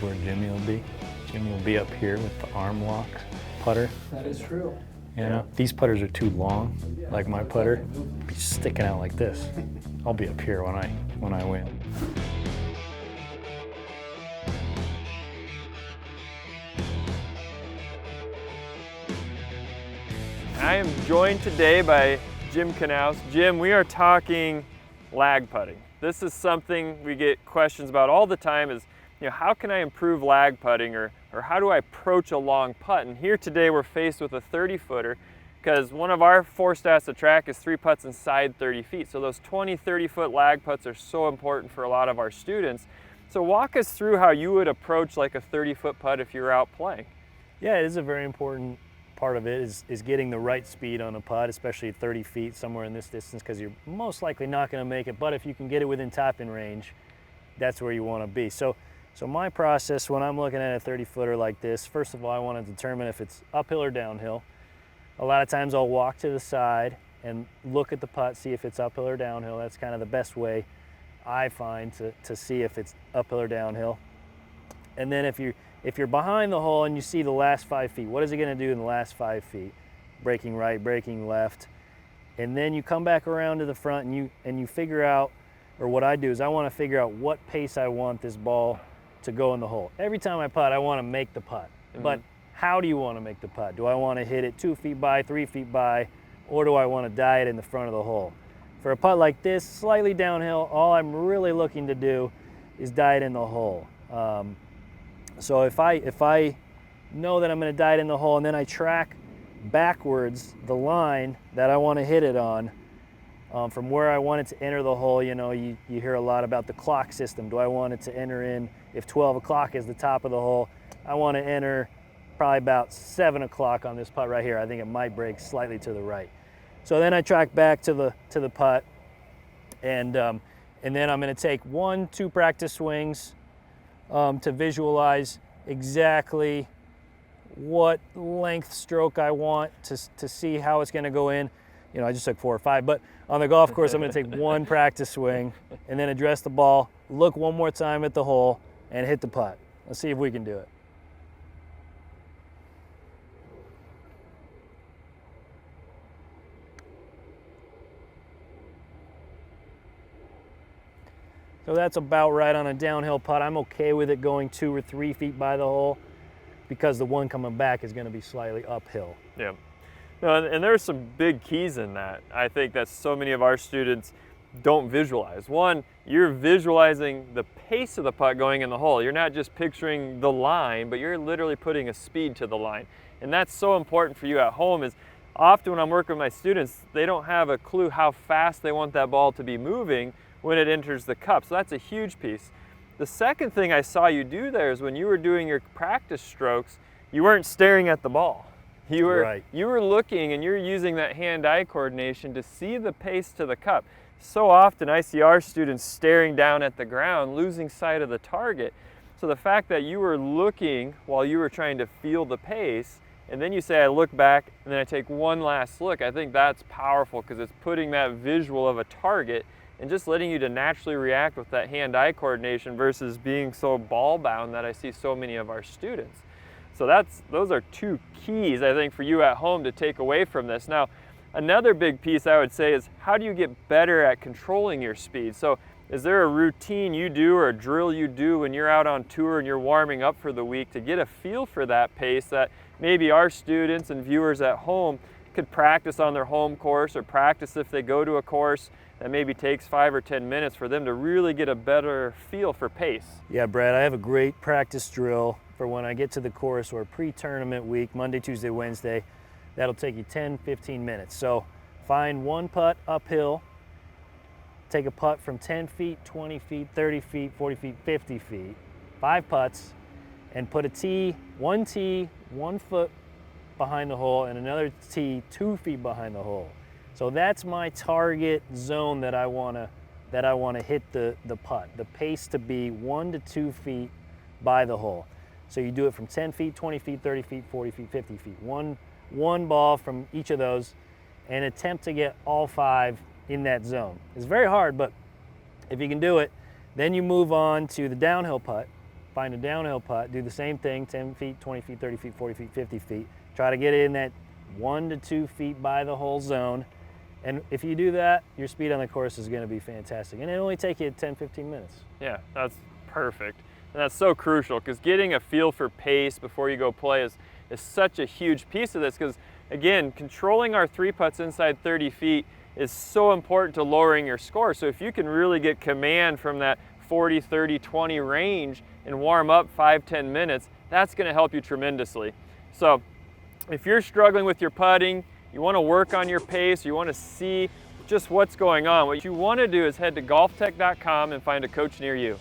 Where Jimmy will be. Jimmy will be up here with the arm lock putter. That is true. You know, these putters are too long, like my putter, be sticking out like this. I'll be up here when I win. I am joined today by Jim Knous. Jim, we are talking lag putting. This is something we get questions about all the time is, how can I improve lag putting or how do I approach a long putt? And here today we're faced with a 30-footer because one of our 4 stats to track is 3 putts inside 30 feet. So those 20, 30-foot lag putts are so important for a lot of our students. So walk us through how you would approach like a 30-foot putt if you're out playing. Yeah, it is a very important part of it is getting the right speed on a putt, especially at 30 feet, somewhere in this distance, because you're most likely not going to make it. But if you can get it within top-in range, that's where you want to be. So my process when I'm looking at a 30-footer like this, first of all, I want to determine if it's uphill or downhill. A lot of times I'll walk to the side and look at the putt, see if it's uphill or downhill. That's kind of the best way I find to see if it's uphill or downhill. And then if you're behind the hole and you see the last 5 feet, what is it going to do in the last 5 feet? Breaking right, breaking left. And then you come back around to the front and you figure out, or what I do is I want to figure out what pace I want this ball to go in the hole. Every time I putt, I want to make the putt. But how do you want to make the putt? Do I want to hit it 2 feet by, 3 feet by, or do I want to die it in the front of the hole? For a putt like this, slightly downhill, all I'm really looking to do is die it in the hole. So if I know that I'm going to die it in the hole and then I track backwards the line that I want to hit it on, from where I want it to enter the hole, you hear a lot about the clock system. Do I want it to enter in, if 12 o'clock is the top of the hole, I want to enter probably about 7 o'clock on this putt right here. I think it might break slightly to the right. So then I track back to the putt, and then I'm going to take 1-2 practice swings to visualize exactly what length stroke I want to see how it's going to go in. I just took 4 or 5, but on the golf course, I'm going to take 1 practice swing and then address the ball, look one more time at the hole, and hit the putt. Let's see if we can do it. So that's about right on a downhill putt. I'm okay with it going 2 or 3 feet by the hole because the one coming back is going to be slightly uphill. Yeah. No, and there's some big keys in that. I think that so many of our students don't visualize. One, you're visualizing the pace of the putt going in the hole. You're not just picturing the line, but you're literally putting a speed to the line. And that's so important for you at home is often when I'm working with my students, they don't have a clue how fast they want that ball to be moving when it enters the cup. So that's a huge piece. The second thing I saw you do there is when you were doing your practice strokes, you weren't staring at the ball. You were looking and you're using that hand-eye coordination to see the pace to the cup. So often I see our students staring down at the ground, losing sight of the target. So the fact that you were looking while you were trying to feel the pace, and then you say, I look back and then I take one last look, I think that's powerful because it's putting that visual of a target and just letting you to naturally react with that hand-eye coordination versus being so ball-bound that I see so many of our students. So those are 2 keys, I think, for you at home to take away from this. Now, another big piece I would say is how do you get better at controlling your speed? So is there a routine you do or a drill you do when you're out on tour and you're warming up for the week to get a feel for that pace that maybe our students and viewers at home could practice on their home course or practice if they go to a course that maybe takes 5 or 10 minutes for them to really get a better feel for pace? Yeah, Brad, I have a great practice drill for when I get to the course or pre-tournament week, Monday, Tuesday, Wednesday. That'll take you 10, 15 minutes. So find 1 putt uphill, take a putt from 10 feet, 20 feet, 30 feet, 40 feet, 50 feet, 5 putts, and put one tee 1 foot behind the hole and another tee 2 feet behind the hole. So that's my target zone that I want to hit the putt. The pace to be 1 to 2 feet by the hole. So you do it from 10 feet, 20 feet, 30 feet, 40 feet, 50 feet. One ball from each of those and attempt to get all 5 in that zone. It's very hard, but if you can do it, then you move on to the downhill putt. find a downhill putt, do the same thing, 10 feet, 20 feet, 30 feet, 40 feet, 50 feet. Try to get it in that 1 to 2 feet by the hole zone. And if you do that, your speed on the course is going to be fantastic. And it'll only take you 10, 15 minutes. Yeah, that's perfect. And that's so crucial, because getting a feel for pace before you go play is such a huge piece of this, because again, controlling our 3 putts inside 30 feet is so important to lowering your score. So if you can really get command from that 40, 30, 20 range and warm up 5, 10 minutes, that's going to help you tremendously. So if you're struggling with your putting, you want to work on your pace, you want to see just what's going on, what you want to do is head to golftec.com and find a coach near you.